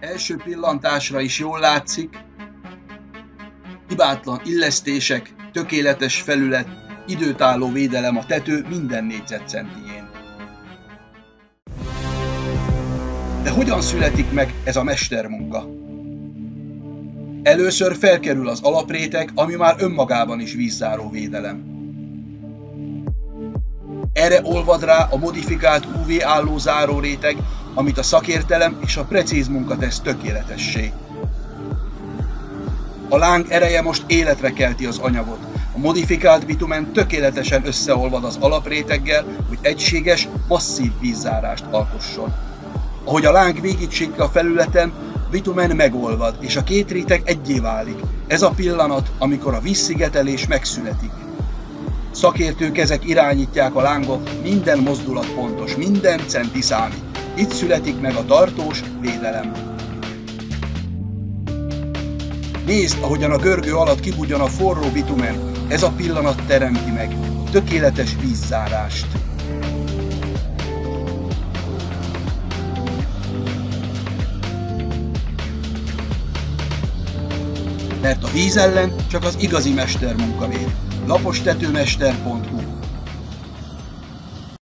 Első pillantásra is jól látszik, hibátlan illesztések, tökéletes felület, időtálló védelem a tető minden négyzetcentijén. De hogyan születik meg ez a mestermunka? Először felkerül az alapréteg, ami már önmagában is vízzáró védelem. Erre olvad rá a modifikált UV álló záróréteg, amit a szakértelem és a precíz munka tesz tökéletessé. A láng ereje most életre kelti az anyagot. A modifikált bitumen tökéletesen összeolvad az alapréteggel, hogy egységes, masszív vízzárást alkosson. Ahogy a láng végigsiklik a felületen, bitumen megolvad, és a két réteg egyé válik. Ez a pillanat, amikor a vízszigetelés megszületik. Szakértő kezek irányítják a lángot, minden mozdulat pontos, minden centi számít. Itt születik meg a tartós védelem. Nézd, ahogyan a görgő alatt kibudjan a forró bitumen, ez a pillanat teremti meg tökéletes vízzárást. Mert a víz ellen csak az igazi mestermunka véd. lapostetőmester.hu